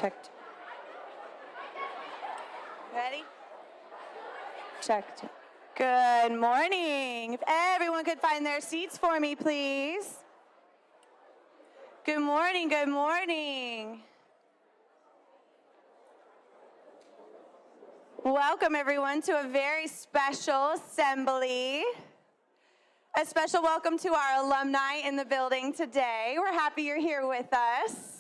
Checked. Ready? Checked. Good morning. If everyone could find their seats for me, please. Good morning, good morning. Welcome, everyone, to a very special assembly. A special welcome to our alumni in the building today. We're happy you're here with us.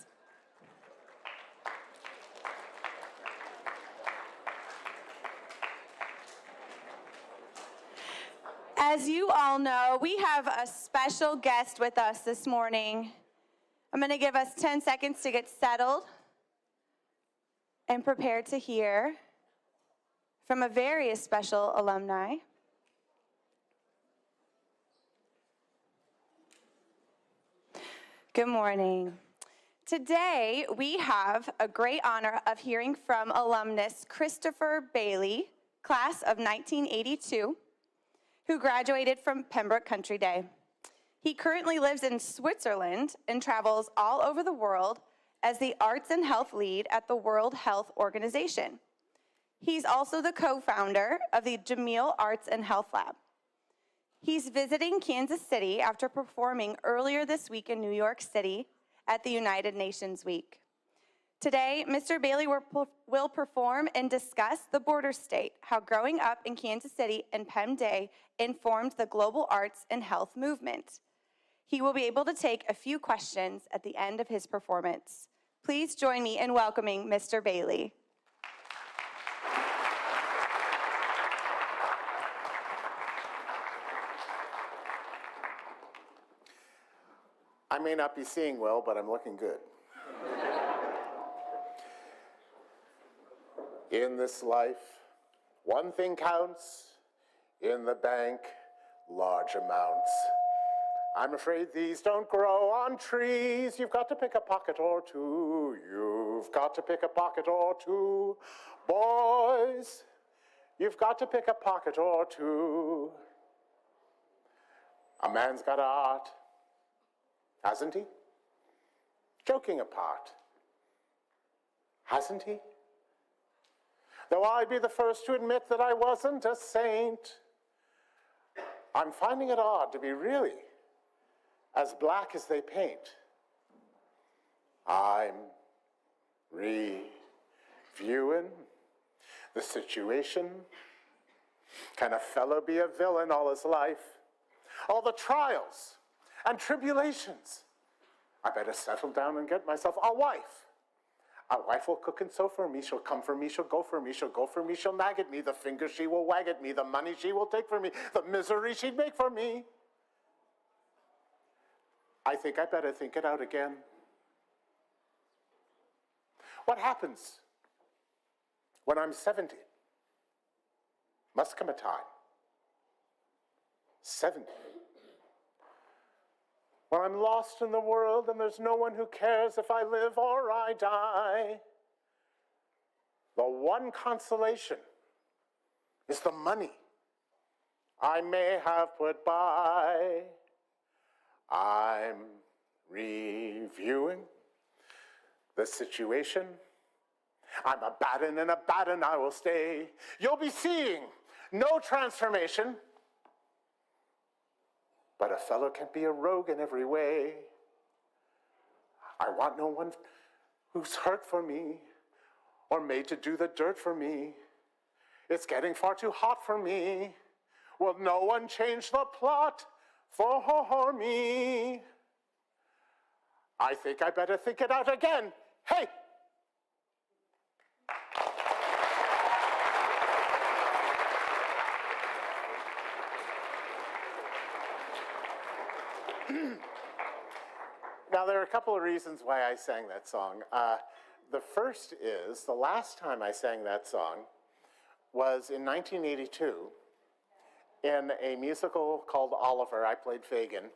As you all know, we have a special guest with us this morning. I'm going to give us 10 seconds to get settled and prepared to hear from a very special alumni. Good morning. Today, we have a great honor of hearing from alumnus Christopher Bailey, class of 1982, who graduated from Pembroke Country Day. He currently lives in Switzerland and travels all over the world as the Arts and Health Lead at the World Health Organization. He's also the co-founder of the Jameel Arts and Health Lab. He's visiting Kansas City after performing earlier this week in New York City at the United Nations Week. Today, Mr. Bailey will perform and discuss the border state, how growing up in Kansas City and Pem Day informed the global arts and health movement. He will be able to take a few questions at the end of his performance. Please join me in welcoming Mr. Bailey. I may not be seeing well, but I'm looking good. In this life, one thing counts. In the bank, large amounts. I'm afraid these don't grow on trees. You've got to pick a pocket or two. You've got to pick a pocket or two. Boys, you've got to pick a pocket or two. A man's got art, hasn't he? Joking apart, hasn't he? Though I'd be the first to admit that I wasn't a saint, I'm finding it odd to be really as black as they paint. I'm reviewing the situation. Can a fellow be a villain all his life? All the trials and tribulations. I better settle down and get myself a wife. A wife will cook and sew for me. She'll come for me. She'll go for me. She'll go for me. She'll nag at me. The finger she will wag at me. The money she will take for me. The misery she'd make for me. I think I better think it out again. What happens when I'm 70? Must come a time. 70. When I'm lost in the world and there's no one who cares if I live or I die. The one consolation is the money I may have put by. I'm reviewing the situation. I'm a bad 'un and a bad 'un I will stay. You'll be seeing no transformation. But a fellow can't be a rogue in every way. I want no one who's hurt for me or made to do the dirt for me. It's getting far too hot for me. Will no one change the plot for me? I think I better think it out again. Hey! Now, there are a couple of reasons why I sang that song. The first is, the last time I sang that song was in 1982 in a musical called Oliver. I played Fagin,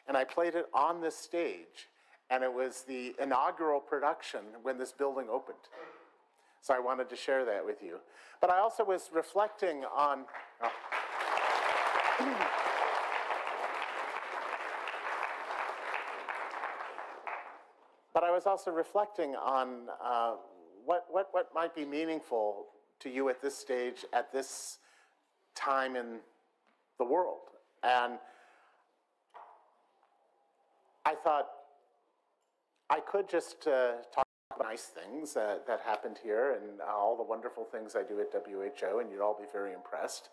and I played it on this stage, and it was the inaugural production when this building opened. So I wanted to share that with you. But I also was reflecting on... But I was also reflecting on what might be meaningful to you at this stage, at this time in the world. And I thought I could just talk about nice things that happened here and all the wonderful things I do at WHO, and you'd all be very impressed.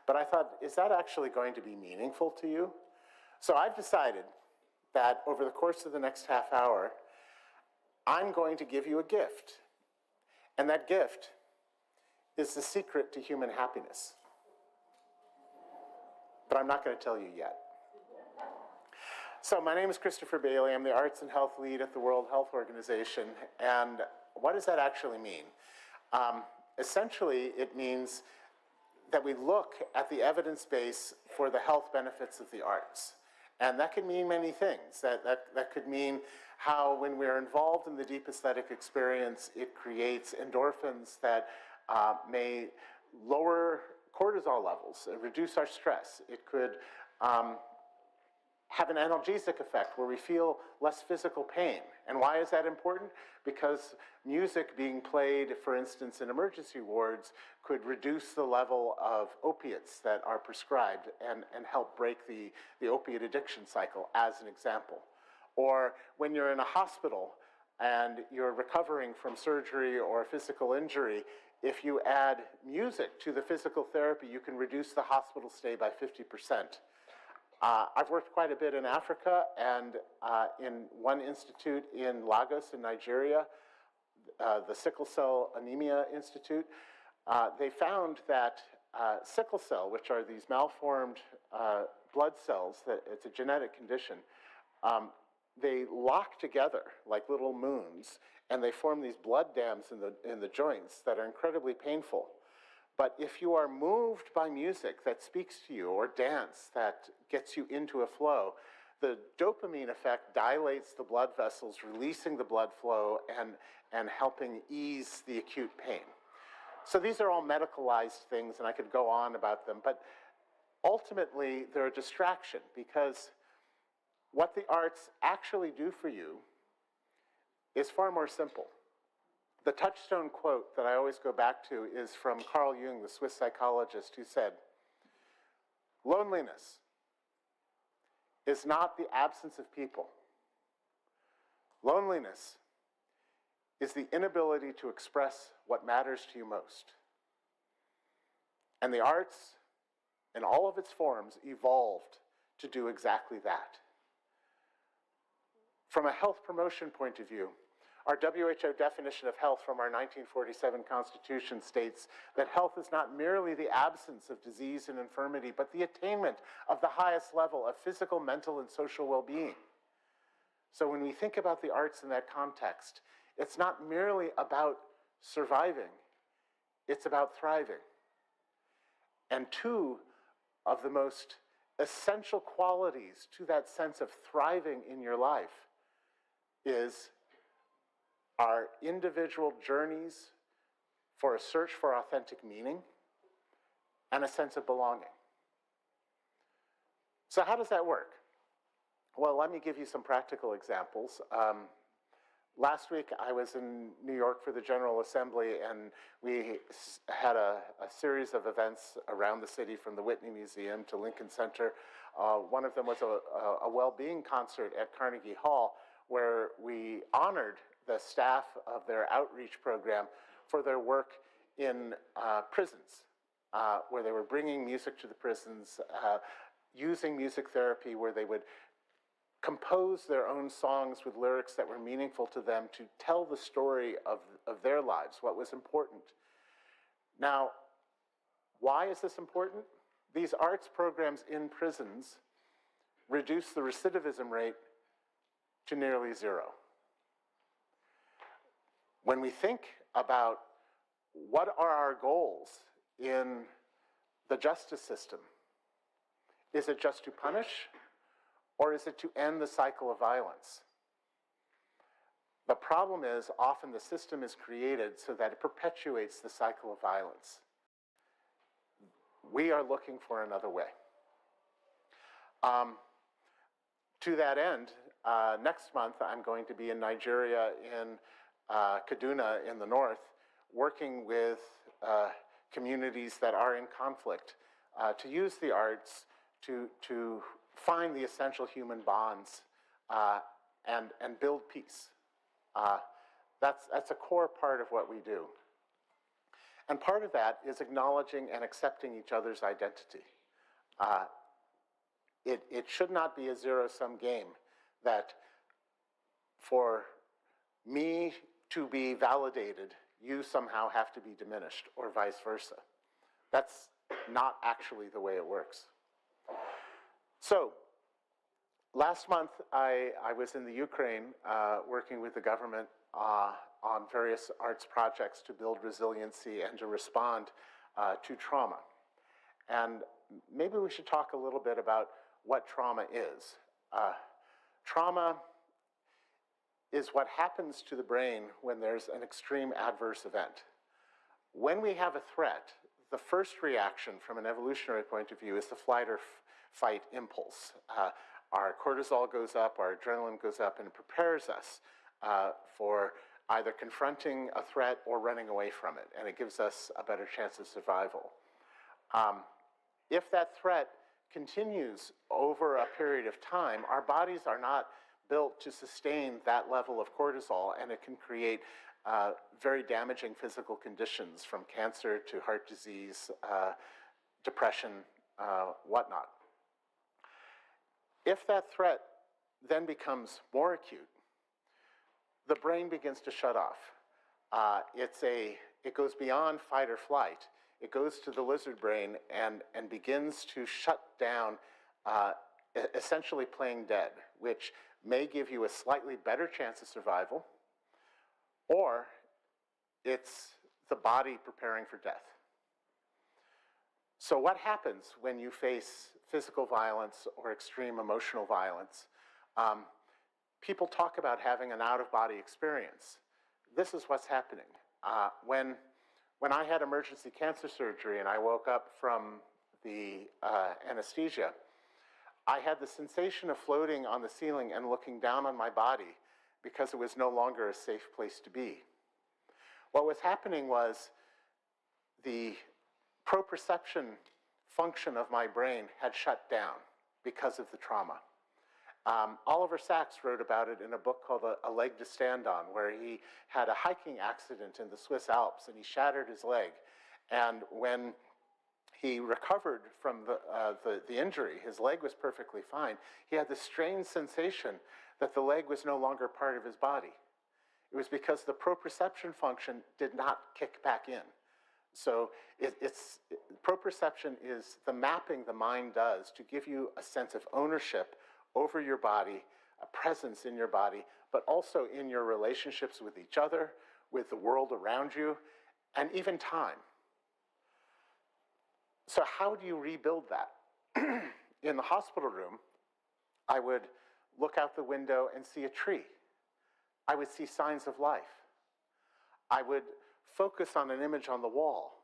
But I thought, is that actually going to be meaningful to you? So I've decided that over the course of the next half hour, I'm going to give you a gift. And that gift is the secret to human happiness. But I'm not going to tell you yet. So my name is Christopher Bailey. I'm the Arts and Health Lead at the World Health Organization. And what does that actually mean? Essentially, it means that we look at the evidence base for the health benefits of the arts. And that could mean many things. That could mean how when we're involved in the deep aesthetic experience, it creates endorphins that may lower cortisol levels and reduce our stress. It could have an analgesic effect where we feel less physical pain. And why is that important? Because music being played, for instance, in emergency wards could reduce the level of opiates that are prescribed and help break the opiate addiction cycle, as an example. Or when you're in a hospital and you're recovering from surgery or physical injury, if you add music to the physical therapy, you can reduce the hospital stay by 50%. I've worked quite a bit in Africa, and in one institute in Lagos in Nigeria, the Sickle Cell Anemia Institute, they found that sickle cell, which are these malformed blood cells, that it's a genetic condition, they lock together like little moons, and they form these blood dams in the joints that are incredibly painful. But if you are moved by music that speaks to you, or dance that gets you into a flow, the dopamine effect dilates the blood vessels, releasing the blood flow and helping ease the acute pain. So these are all medicalized things, and I could go on about them, but ultimately they're a distraction, because what the arts actually do for you is far more simple. The touchstone quote that I always go back to is from Carl Jung, the Swiss psychologist, who said, "Loneliness is not the absence of people. Loneliness is the inability to express what matters to you most." And the arts, in all of its forms, evolved to do exactly that. From a health promotion point of view, our WHO definition of health from our 1947 Constitution states that health is not merely the absence of disease and infirmity, but the attainment of the highest level of physical, mental, and social well-being. So when we think about the arts in that context, it's not merely about surviving, it's about thriving. And two of the most essential qualities to that sense of thriving in your life is our individual journeys for a search for authentic meaning and a sense of belonging. So how does that work? Well, let me give you some practical examples. Last week I was in New York for the General Assembly, and we had a series of events around the city, from the Whitney Museum to Lincoln Center. One of them was a well-being concert at Carnegie Hall, where we honored the staff of their outreach program for their work in prisons, where they were bringing music to the prisons, using music therapy, where they would compose their own songs with lyrics that were meaningful to them to tell the story of their lives, what was important. Now, why is this important? These arts programs in prisons reduce the recidivism rate to nearly zero. When we think about what are our goals in the justice system, is it just to punish, or is it to end the cycle of violence? The problem is, often the system is created so that it perpetuates the cycle of violence. We are looking for another way. To that end, next month, I'm going to be in Nigeria, in Kaduna in the north, working with communities that are in conflict to use the arts to find the essential human bonds and build peace. That's a core part of what we do. And part of that is acknowledging and accepting each other's identity. It should not be a zero-sum game that for me to be validated, you somehow have to be diminished, or vice versa. That's not actually the way it works. So, last month I was in the Ukraine working with the government on various arts projects to build resiliency and to respond to trauma. And maybe we should talk a little bit about what trauma is. Trauma is what happens to the brain when there's an extreme adverse event. When we have a threat, the first reaction from an evolutionary point of view is the flight or fight impulse. Our cortisol goes up, our adrenaline goes up, and it prepares us for either confronting a threat or running away from it, and it gives us a better chance of survival. If that threat continues over a period of time, our bodies are not built to sustain that level of cortisol, and it can create very damaging physical conditions, from cancer to heart disease, depression, whatnot. If that threat then becomes more acute, the brain begins to shut off. It goes beyond fight or flight. It goes to the lizard brain and begins to shut down, essentially playing dead, which may give you a slightly better chance of survival, or it's the body preparing for death. So what happens when you face physical violence or extreme emotional violence? People talk about having an out-of-body experience. This is what's happening. When I had emergency cancer surgery and I woke up from the anesthesia, I had the sensation of floating on the ceiling and looking down on my body because it was no longer a safe place to be. What was happening was the proprioception function of my brain had shut down because of the trauma. Oliver Sacks wrote about it in a book called A Leg to Stand On, where he had a hiking accident in the Swiss Alps and he shattered his leg. And when he recovered from the injury, his leg was perfectly fine. He had this strange sensation that the leg was no longer part of his body. It was because the proprioception function did not kick back in. So proprioception is the mapping the mind does to give you a sense of ownership over your body, a presence in your body, but also in your relationships with each other, with the world around you, and even time. So how do you rebuild that? In the hospital room, I would look out the window and see a tree. I would see signs of life. I would focus on an image on the wall,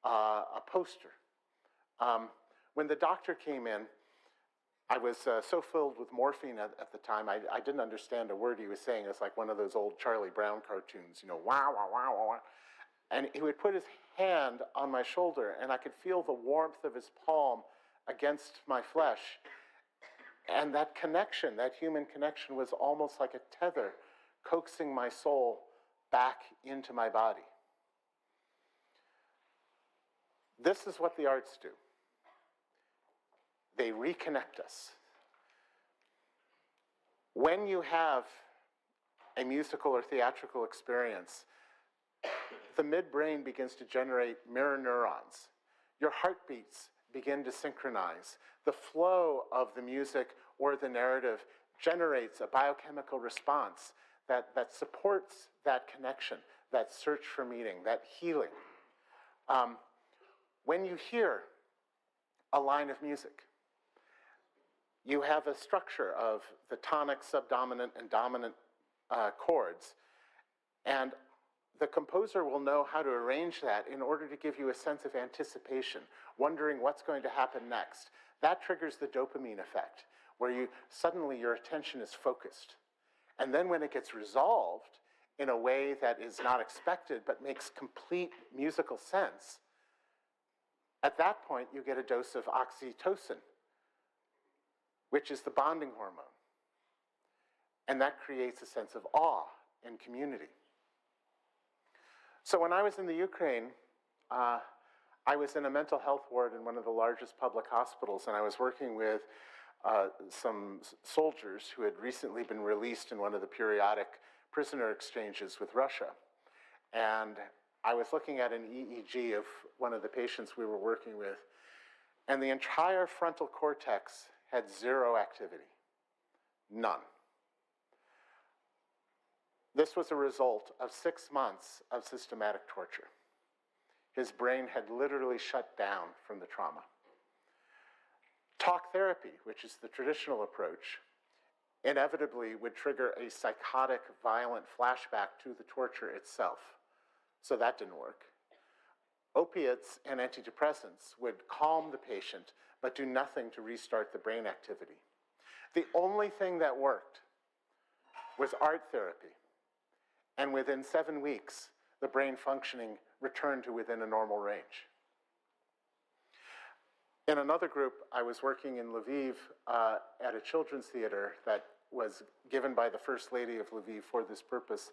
a poster. When the doctor came in, I was so filled with morphine at the time, I didn't understand a word he was saying. It was like one of those old Charlie Brown cartoons, you know, wow, wow, wow, wow, wow. And he would put his hand on my shoulder, and I could feel the warmth of his palm against my flesh. And that connection, that human connection, was almost like a tether coaxing my soul back into my body. This is what the arts do. They reconnect us. When you have a musical or theatrical experience, the midbrain begins to generate mirror neurons. Your heartbeats begin to synchronize. The flow of the music or the narrative generates a biochemical response that supports that connection, that search for meaning, that healing. When you hear a line of music, you have a structure of the tonic, subdominant, and dominant chords, and the composer will know how to arrange that in order to give you a sense of anticipation, wondering what's going to happen next. That triggers the dopamine effect. where suddenly your attention is focused. And then when it gets resolved in a way that is not expected but makes complete musical sense, at that point you get a dose of oxytocin, which is the bonding hormone. And that creates a sense of awe and community. So when I was in the Ukraine, I was in a mental health ward in one of the largest public hospitals, and I was working with some soldiers who had recently been released in one of the periodic prisoner exchanges with Russia. And I was looking at an EEG of one of the patients we were working with, and the entire frontal cortex had zero activity, none. This was a result of 6 months of systematic torture. His brain had literally shut down from the trauma. Talk therapy, which is the traditional approach, inevitably would trigger a psychotic, violent flashback to the torture itself. So that didn't work. Opiates and antidepressants would calm the patient, but do nothing to restart the brain activity. The only thing that worked was art therapy. And within 7 weeks, the brain functioning returned to within a normal range. In another group, I was working in Lviv at a children's theater that was given by the First Lady of Lviv for this purpose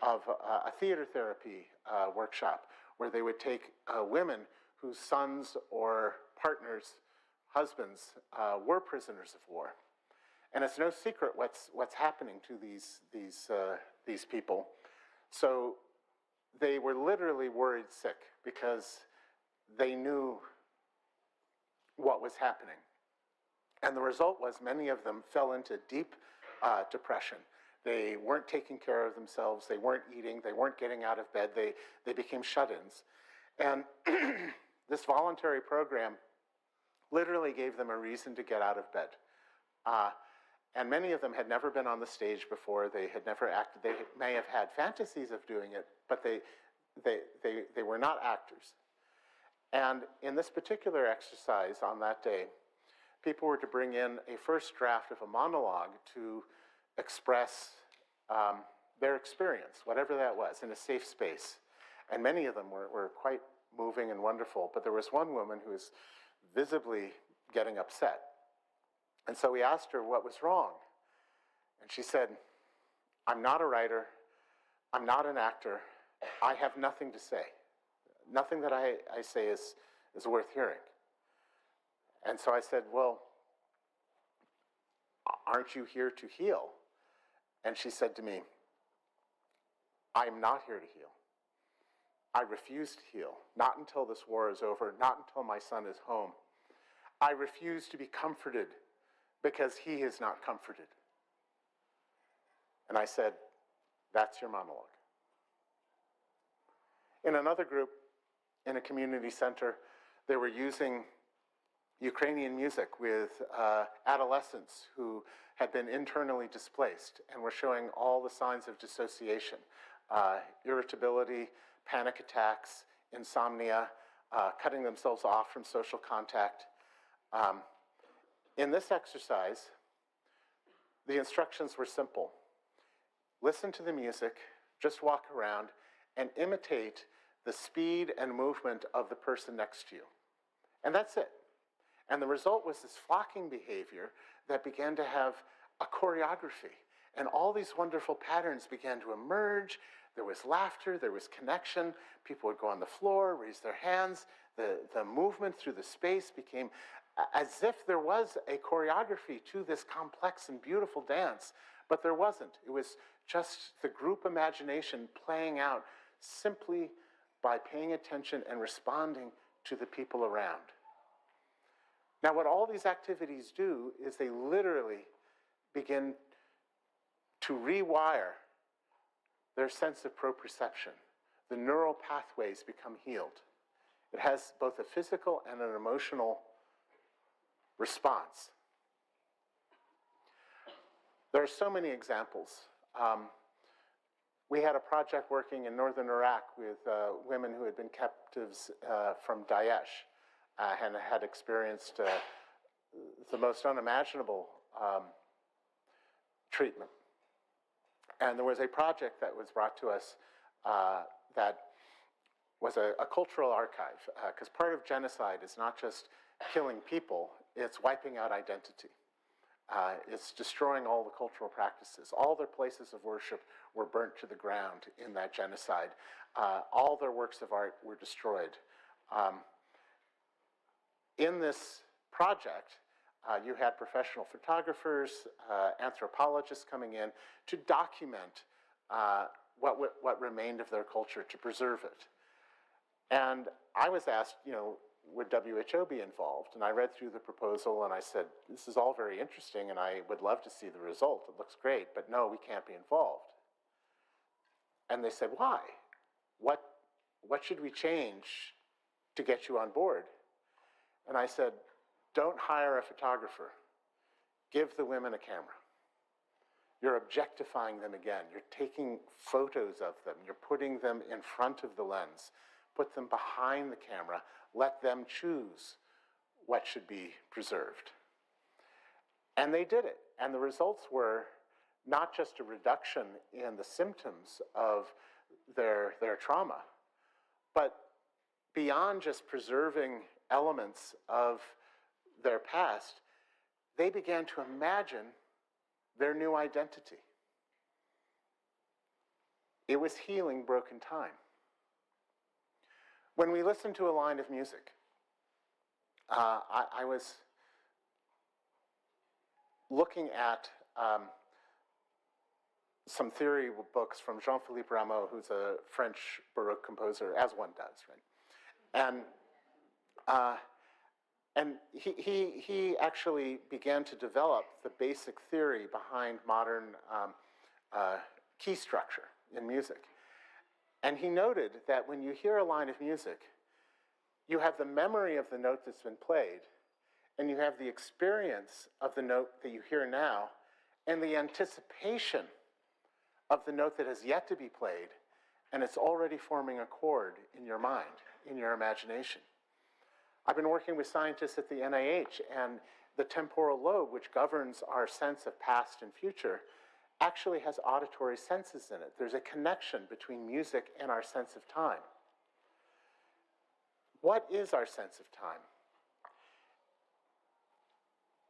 of a theater therapy workshop, where they would take women whose sons or partners, husbands, were prisoners of war. And it's no secret what's happening to these people. So they were literally worried sick because they knew what was happening. And the result was many of them fell into deep depression. They weren't taking care of themselves, they weren't eating, they weren't getting out of bed, they became shut-ins. And this voluntary program literally gave them a reason to get out of bed. And many of them had never been on the stage before, they had never acted, they may have had fantasies of doing it, but they were not actors. And in this particular exercise on that day, people were to bring in a first draft of a monologue to express their experience, whatever that was, in a safe space. And many of them were quite moving and wonderful, but there was one woman who was visibly getting upset. And so we asked her what was wrong. And she said, "I'm not a writer, I'm not an actor, I have nothing to say. Nothing that I say is worth hearing." And so I said, "Well, aren't you here to heal?" And she said to me, "I am not here to heal. I refuse to heal, not until this war is over, not until my son is home. I refuse to be comforted because he is not comforted." And I said, "That's your monologue." In another group, in a community center, they were using Ukrainian music with adolescents who had been internally displaced and were showing all the signs of dissociation, irritability, panic attacks, insomnia, cutting themselves off from social contact. In this exercise, the instructions were simple. Listen to the music, just walk around, and imitate the speed and movement of the person next to you. And that's it. And the result was this flocking behavior that began to have a choreography. And all these wonderful patterns began to emerge. There was laughter, there was connection. People would go on the floor, raise their hands. The movement through the space became as if there was a choreography to this complex and beautiful dance, but there wasn't. It was just the group imagination playing out simply by paying attention and responding to the people around. Now, what all these activities do is they literally begin to rewire their sense of proprioception. The neural pathways become healed. It has both a physical and an emotional response. There are so many examples. We had a project working in northern Iraq with women who had been captives from Daesh and had experienced the most unimaginable treatment. And there was a project that was brought to us that was a cultural archive, because part of genocide is not just killing people, it's wiping out identity. It's destroying all the cultural practices. All their places of worship were burnt to the ground in that genocide. All their works of art were destroyed. In this project, you had professional photographers, anthropologists coming in to document what remained of their culture, to preserve it. And I was asked, would WHO be involved? And I read through the proposal and I said, this is all very interesting and I would love to see the result. It looks great, but no, we can't be involved. And they said, why? What should we change to get you on board? And I said, don't hire a photographer. Give the women a camera. You're objectifying them again. You're taking photos of them. You're putting them in front of the lens. Put them behind the camera. Let them choose what should be preserved. And they did it. And the results were not just a reduction in the symptoms of their trauma, but beyond just preserving elements of their past, they began to imagine their new identity. It was healing broken time. When we listen to a line of music, I was looking at some theory books from Jean-Philippe Rameau, who's a French Baroque composer, as one does, right? And he actually began to develop the basic theory behind modern key structure in music. And he noted that when you hear a line of music, you have the memory of the note that's been played, and you have the experience of the note that you hear now, and the anticipation of the note that has yet to be played, and it's already forming a chord in your mind, in your imagination. I've been working with scientists at the NIH, and the temporal lobe, which governs our sense of past and future, actually has auditory senses in it. There's a connection between music and our sense of time. What is our sense of time?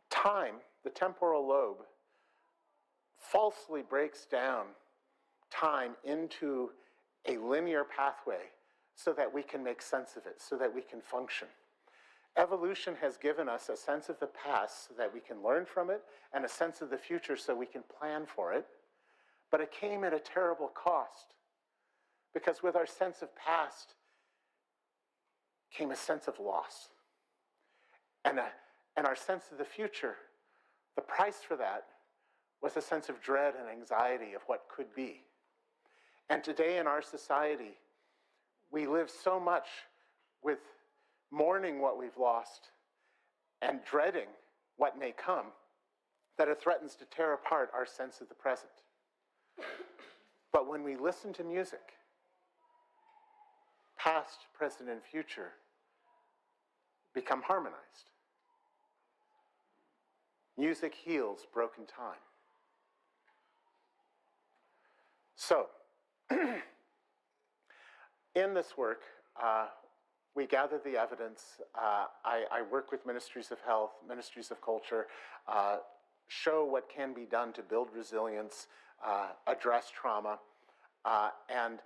Time, the temporal lobe, falsely breaks down time into a linear pathway so that we can make sense of it, so that we can function. Evolution has given us a sense of the past so that we can learn from it, and a sense of the future so we can plan for it. But it came at a terrible cost, because with our sense of past came a sense of loss. And our sense of the future, the price for that was a sense of dread and anxiety of what could be. And today in our society, we live so much with mourning what we've lost and dreading what may come, that it threatens to tear apart our sense of the present. But when we listen to music, past, present, and future become harmonized. Music heals broken time. So, in this work, we gather the evidence. I work with ministries of health, ministries of culture, show what can be done to build resilience, address trauma, and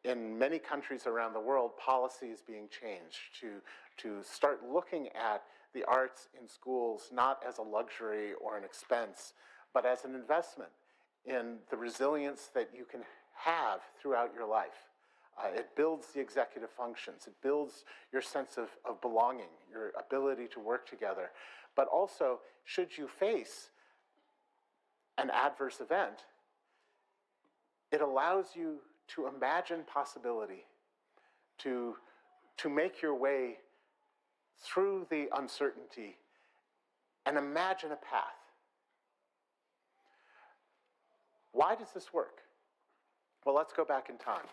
in many countries around the world, policy is being changed to start looking at the arts in schools not as a luxury or an expense, but as an investment in the resilience that you can have throughout your life. It builds the executive functions. It builds your sense of belonging, your ability to work together. But also, should you face an adverse event, it allows you to imagine possibility, to make your way through the uncertainty and imagine a path. Why does this work? Well, let's go back in time.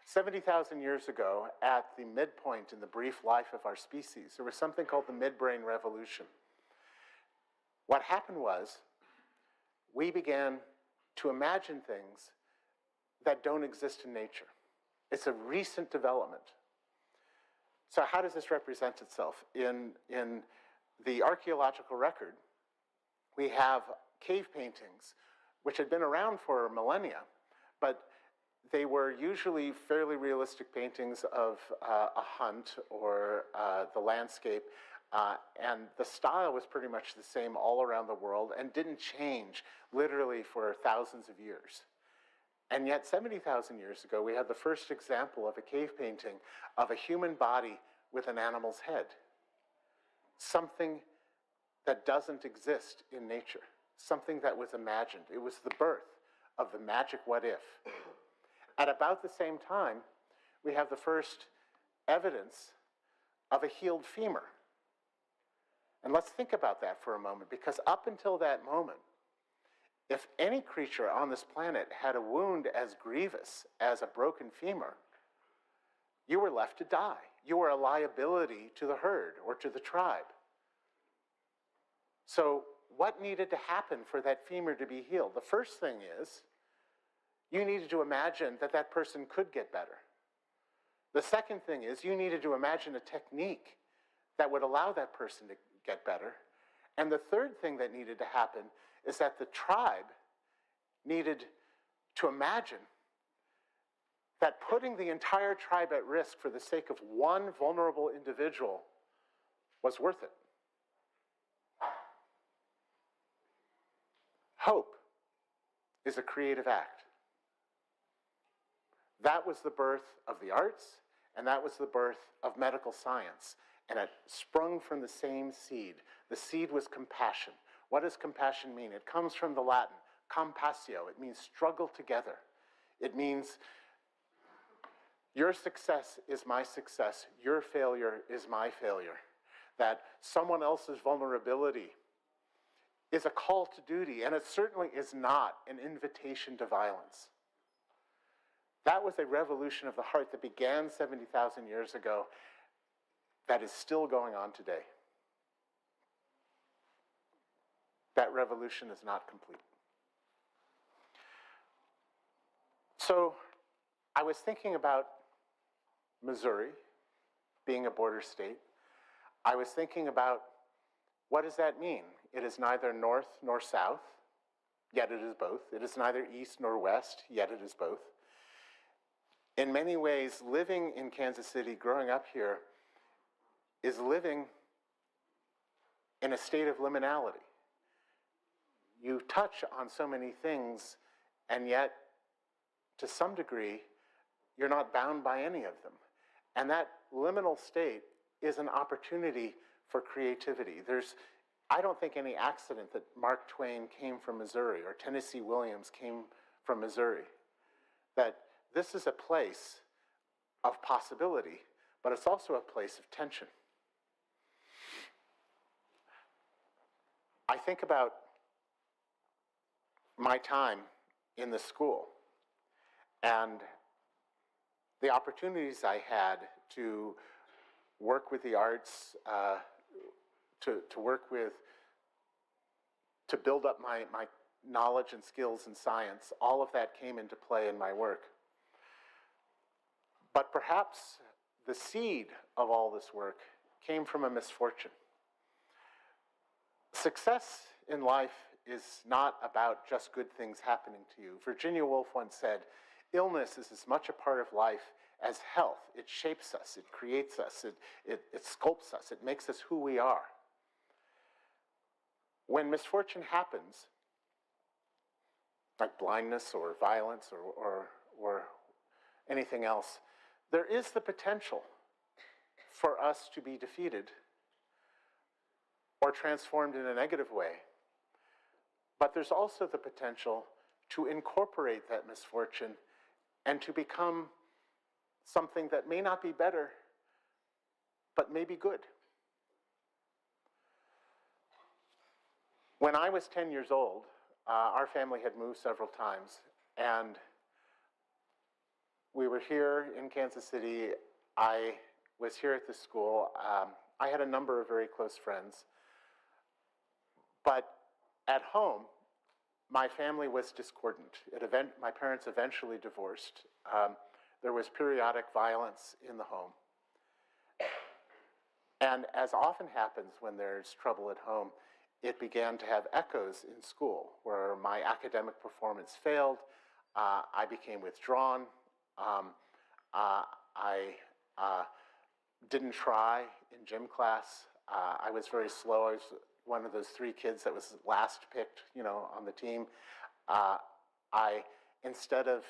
70,000 years ago, at the midpoint in the brief life of our species, there was something called the midbrain revolution. What happened was we began to imagine things that don't exist in nature. It's a recent development. So how does this represent itself? In the archaeological record, we have cave paintings, which had been around for millennia, but they were usually fairly realistic paintings of a hunt or the landscape, and the style was pretty much the same all around the world and didn't change literally for thousands of years. And yet 70,000 years ago, we had the first example of a cave painting of a human body with an animal's head. Something that doesn't exist in nature, something that was imagined. It was the birth of the magic what if. At about the same time, we have the first evidence of a healed femur. And let's think about that for a moment, because up until that moment, if any creature on this planet had a wound as grievous as a broken femur, you were left to die. You were a liability to the herd or to the tribe. So what needed to happen for that femur to be healed? The first thing is, you needed to imagine that that person could get better. The second thing is, you needed to imagine a technique that would allow that person to get better. And the third thing that needed to happen is that the tribe needed to imagine that putting the entire tribe at risk for the sake of one vulnerable individual was worth it. Hope is a creative act. That was the birth of the arts, and that was the birth of medical science. And it sprung from the same seed. The seed was compassion. What does compassion mean? It comes from the Latin, compassio. It means struggle together. It means your success is my success. Your failure is my failure. That someone else's vulnerability is a call to duty, and it certainly is not an invitation to violence. That was a revolution of the heart that began 70,000 years ago that is still going on today. That revolution is not complete. So I was thinking about Missouri being a border state. I was thinking about, what does that mean? It is neither north nor south, yet it is both. It is neither east nor west, yet it is both. In many ways, living in Kansas City, growing up here, is living in a state of liminality. You touch on so many things, and yet, to some degree, you're not bound by any of them. And that liminal state is an opportunity for creativity. I don't think any accident that Mark Twain came from Missouri or Tennessee Williams came from Missouri. That this is a place of possibility, but it's also a place of tension. I think about my time in the school and the opportunities I had to work with the arts, to build up my knowledge and skills in science. All of that came into play in my work. But perhaps the seed of all this work came from a misfortune. Success in life is not about just good things happening to you. Virginia Woolf once said, illness is as much a part of life as health. It shapes us, it creates us, it sculpts us, it makes us who we are. When misfortune happens, like blindness or violence or anything else, there is the potential for us to be defeated or transformed in a negative way. But there's also the potential to incorporate that misfortune and to become something that may not be better, but may be good. When I was 10 years old, our family had moved several times, and we were here in Kansas City. I was here at the school. I had a number of very close friends, But at home, my family was discordant. My parents eventually divorced. There was periodic violence in the home. And as often happens when there's trouble at home, it began to have echoes in school, where my academic performance failed, I became withdrawn, I didn't try in gym class, I was very slow, I was one of those 3 kids that was last picked, on the team. Instead of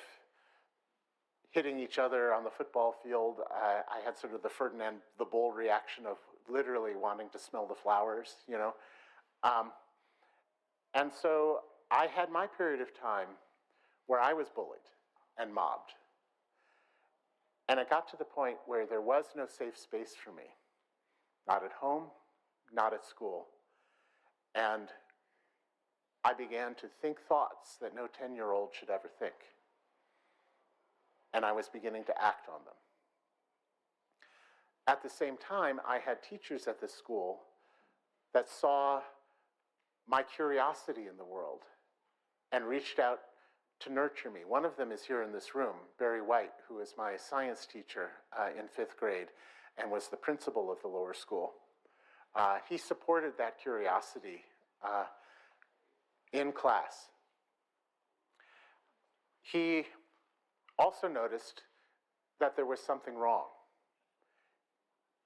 hitting each other on the football field, I had sort of the Ferdinand the Bull reaction of literally wanting to smell the flowers, and so I had my period of time where I was bullied and mobbed. And it got to the point where there was no safe space for me, not at home, not at school. And I began to think thoughts that no 10-year-old should ever think. And I was beginning to act on them. At the same time, I had teachers at the school that saw my curiosity in the world and reached out to nurture me. One of them is here in this room, Barry White, who is my science teacher in 5th grade and was the principal of the lower school. He supported that curiosity in class. He also noticed that there was something wrong,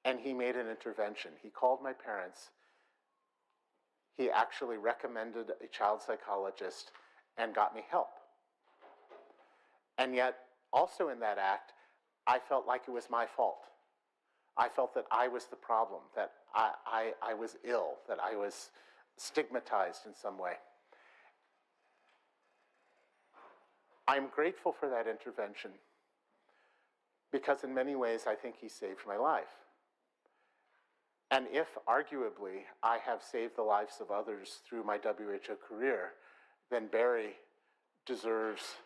and he made an intervention. He called my parents. He actually recommended a child psychologist and got me help. And yet, also in that act, I felt like it was my fault. I felt that I was the problem, that I was ill, that I was stigmatized in some way. I'm grateful for that intervention because in many ways I think he saved my life. And if, arguably, I have saved the lives of others through my WHO career, then Barry deserves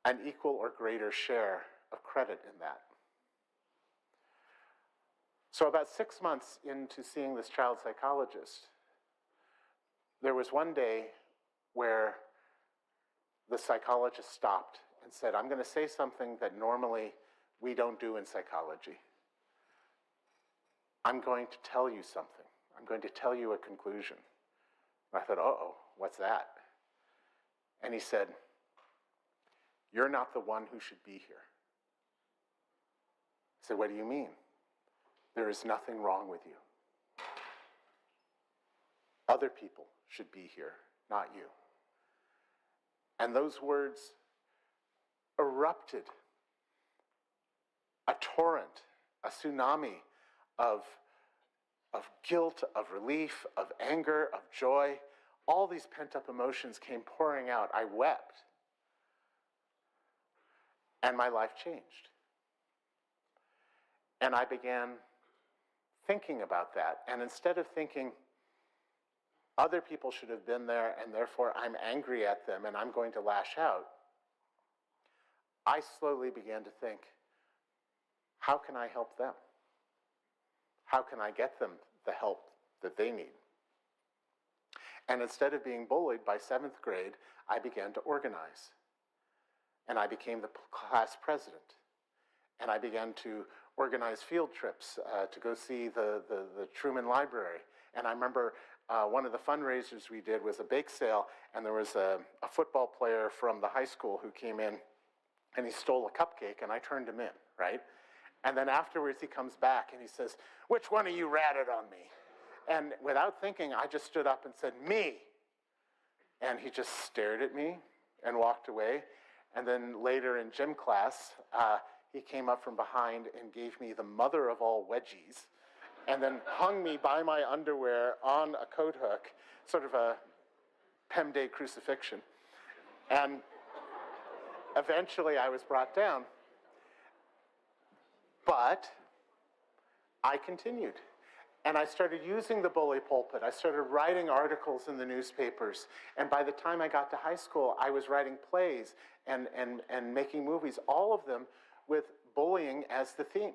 an equal or greater share of credit in that. So about 6 months into seeing this child psychologist, there was one day where the psychologist stopped and said, I'm going to say something that normally we don't do in psychology. I'm going to tell you something. I'm going to tell you a conclusion. And I thought, uh-oh, what's that? And he said, you're not the one who should be here. I said, what do you mean? There is nothing wrong with you. Other people should be here, not you. And those words erupted a torrent, a tsunami of guilt, of relief, of anger, of joy. All these pent-up emotions came pouring out. I wept. And my life changed. And I began thinking about that. And instead of thinking, other people should have been there and therefore I'm angry at them and I'm going to lash out, I slowly began to think, how can I help them? How can I get them the help that they need? And instead of being bullied by 7th grade, I began to organize. And I became the class president. And I began to organize field trips to go see the Truman Library. And I remember one of the fundraisers we did was a bake sale, and there was a football player from the high school who came in, and he stole a cupcake, and I turned him in, right? And then afterwards he comes back and he says, which one of you ratted on me? And without thinking, I just stood up and said, me. And he just stared at me and walked away. And then later in gym class, he came up from behind and gave me the mother of all wedgies, and then hung me by my underwear on a coat hook, sort of a Pem Day crucifixion. And eventually I was brought down. But I continued. And I started using the bully pulpit. I started writing articles in the newspapers. And by the time I got to high school, I was writing plays and making movies, all of them with bullying as the theme.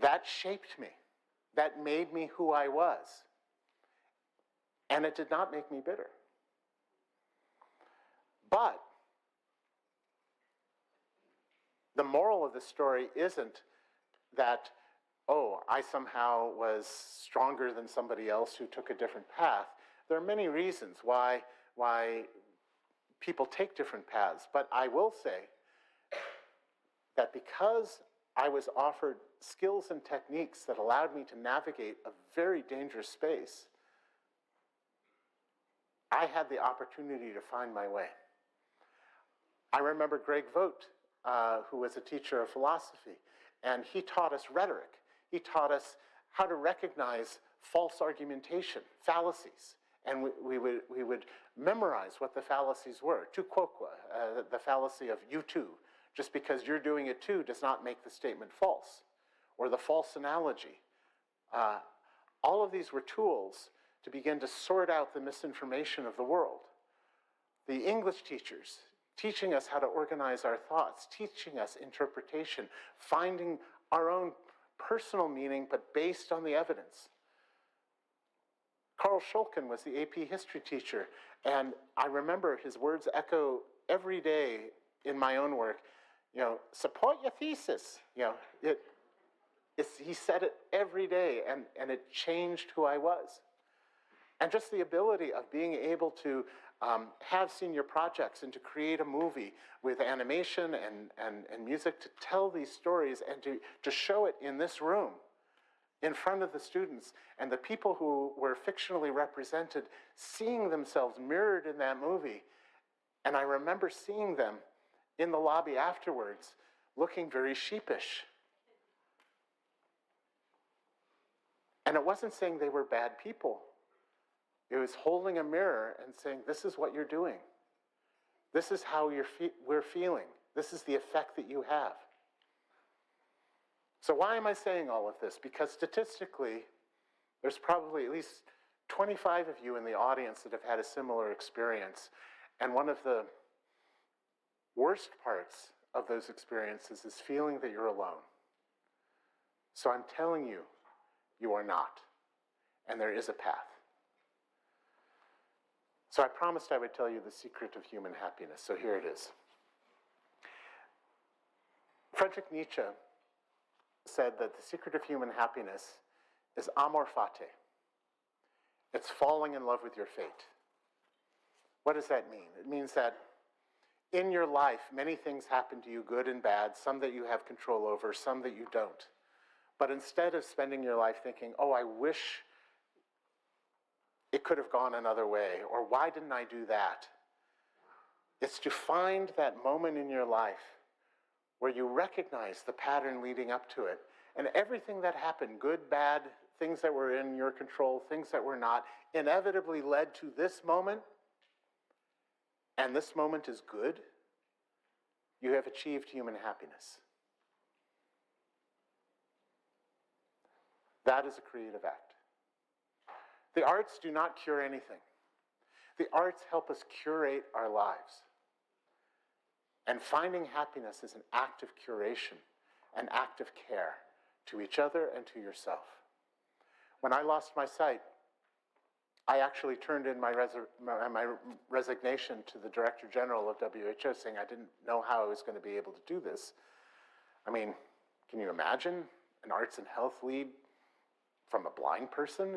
That shaped me. That made me who I was. And it did not make me bitter. But the moral of the story isn't that, oh, I somehow was stronger than somebody else who took a different path. There are many reasons why people take different paths. But I will say that because I was offered skills and techniques that allowed me to navigate a very dangerous space, I had the opportunity to find my way. I remember Greg Vogt, who was a teacher of philosophy, and he taught us rhetoric. He taught us how to recognize false argumentation, fallacies, and we would memorize what the fallacies were. Tu quoque, the fallacy of you too. Just because you're doing it too does not make the statement false, or the false analogy. All of these were tools to begin to sort out the misinformation of the world. The English teachers teaching us how to organize our thoughts, teaching us interpretation, finding our own personal meaning, but based on the evidence. Carl Schulken was the AP history teacher, and I remember his words echo every day in my own work. You know, support your thesis. You know, he said it every day, and it changed who I was. And just the ability of being able to have senior projects and to create a movie with animation and music to tell these stories and to show it in this room in front of the students and the people who were fictionally represented seeing themselves mirrored in that movie. And I remember seeing them in the lobby afterwards looking very sheepish. And it wasn't saying they were bad people. It was holding a mirror and saying, this is what you're doing. This is how we're feeling. This is the effect that you have. So why am I saying all of this? Because statistically, there's probably at least 25 of you in the audience that have had a similar experience. And one of the worst parts of those experiences is feeling that you're alone. So I'm telling you, you are not. And there is a path. So I promised I would tell you the secret of human happiness, so here it is. Friedrich Nietzsche said that the secret of human happiness is amor fati. It's falling in love with your fate. What does that mean? It means that in your life, many things happen to you, good and bad, some that you have control over, some that you don't. But instead of spending your life thinking, oh, I wish it could have gone another way, or why didn't I do that? It's to find that moment in your life where you recognize the pattern leading up to it. And everything that happened, good, bad, things that were in your control, things that were not, inevitably led to this moment. And this moment is good. You have achieved human happiness. That is a creative act. The arts do not cure anything. The arts help us curate our lives. And finding happiness is an act of curation, an act of care to each other and to yourself. When I lost my sight, I actually turned in my resignation to the Director General of WHO saying I didn't know how I was going to be able to do this. I mean, can you imagine an arts and health lead from a blind person?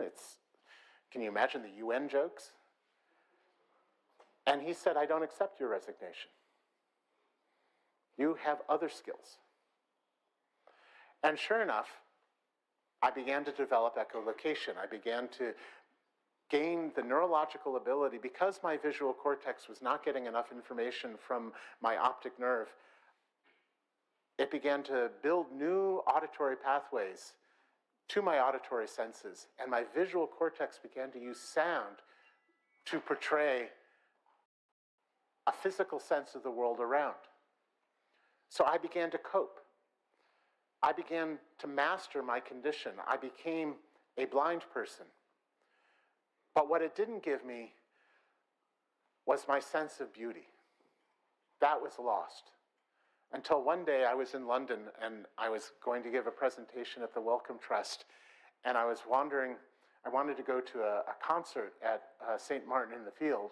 Can you imagine the UN jokes? And he said, I don't accept your resignation. You have other skills. And sure enough, I began to develop echolocation. I began to gain the neurological ability, because my visual cortex was not getting enough information from my optic nerve, it began to build new auditory pathways to my auditory senses, and my visual cortex began to use sound to portray a physical sense of the world around. So I began to cope. I began to master my condition. I became a blind person. But what it didn't give me was my sense of beauty. That was lost. Until one day I was in London and I was going to give a presentation at the Wellcome Trust, and I was wandering I wanted to go to a concert at St. Martin in the Field,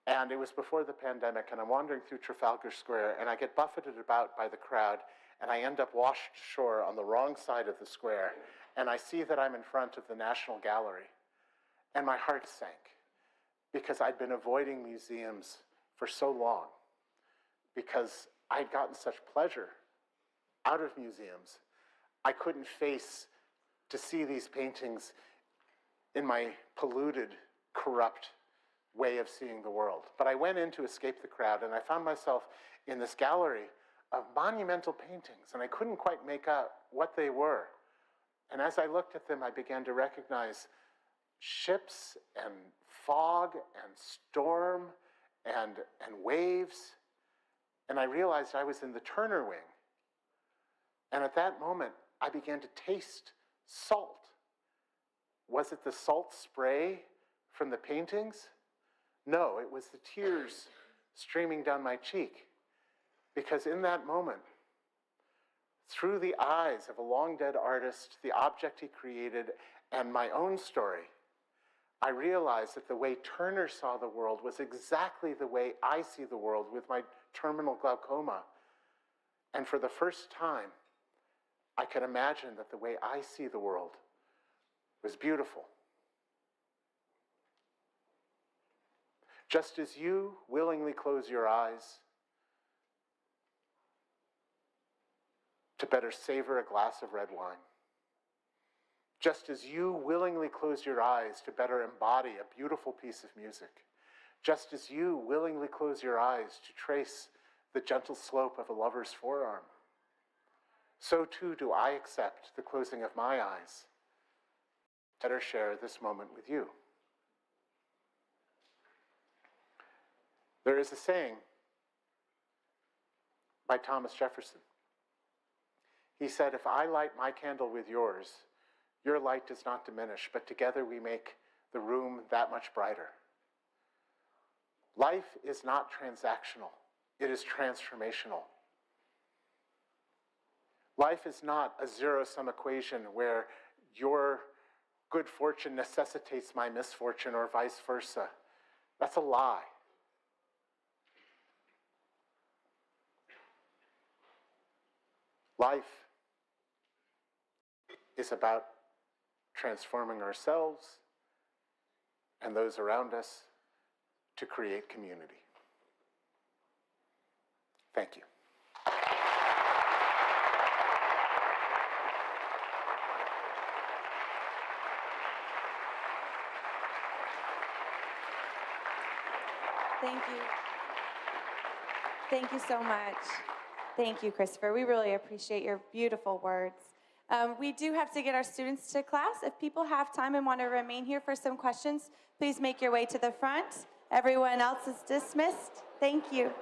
and it was before the pandemic, and I'm wandering through Trafalgar Square, and I get buffeted about by the crowd, and I end up washed ashore on the wrong side of the square, and I see that I'm in front of the National Gallery, and my heart sank, because I'd been avoiding museums for so long, because I'd gotten such pleasure out of museums. I couldn't face to see these paintings in my polluted, corrupt way of seeing the world. But I went in to escape the crowd, and I found myself in this gallery of monumental paintings, and I couldn't quite make out what they were. And as I looked at them, I began to recognize ships and fog and storm and waves, and I realized I was in the Turner Wing. And at that moment, I began to taste salt. Was it the salt spray from the paintings? No, it was the tears streaming down my cheek. Because in that moment, through the eyes of a long-dead artist, the object he created, and my own story, I realized that the way Turner saw the world was exactly the way I see the world with my terminal glaucoma. And for the first time, I could imagine that the way I see the world was beautiful. Just as you willingly close your eyes to better savor a glass of red wine, just as you willingly close your eyes to better embody a beautiful piece of music, just as you willingly close your eyes to trace the gentle slope of a lover's forearm, so too do I accept the closing of my eyes to better share this moment with you. There is a saying by Thomas Jefferson. He said, "If I light my candle with yours, your light does not diminish, but together we make the room that much brighter." Life is not transactional, it is transformational. Life is not a zero-sum equation where your good fortune necessitates my misfortune or vice versa. That's a lie. Life is about transforming ourselves and those around us to create community. Thank you. Thank you. Thank you so much. Thank you, Christopher. We really appreciate your beautiful words. We do have to get our students to class. If people have time and want to remain here for some questions, please make your way to the front. Everyone else is dismissed. Thank you.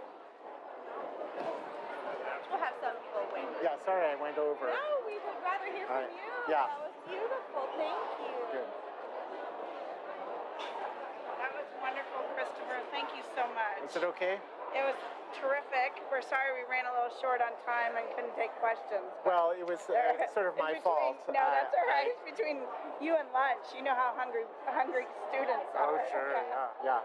We'll have some people wait. Yeah, sorry I went over. No, we would rather hear from you. Yeah. That was beautiful. Thank you. Good. That was wonderful, Christopher. Thank you so much. Is it okay? It was terrific. We're sorry we ran a little short on time and couldn't take questions. Well, it was sort of my fault. No, that's all right. It's between you and lunch. You know how hungry students are. Oh, sure, yeah.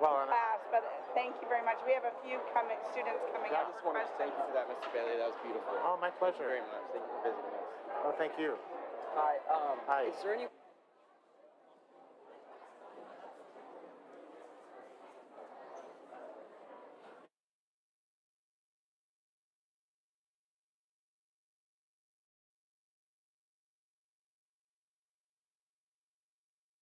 Well, Class, but thank you very much. We have a few students coming I up just for wanted to thank you questions. for that, Mr. Bailey. That was beautiful. oh, my pleasure. Very much. Thank you for visiting us. Oh, thank you. Hi. Hi. Is there any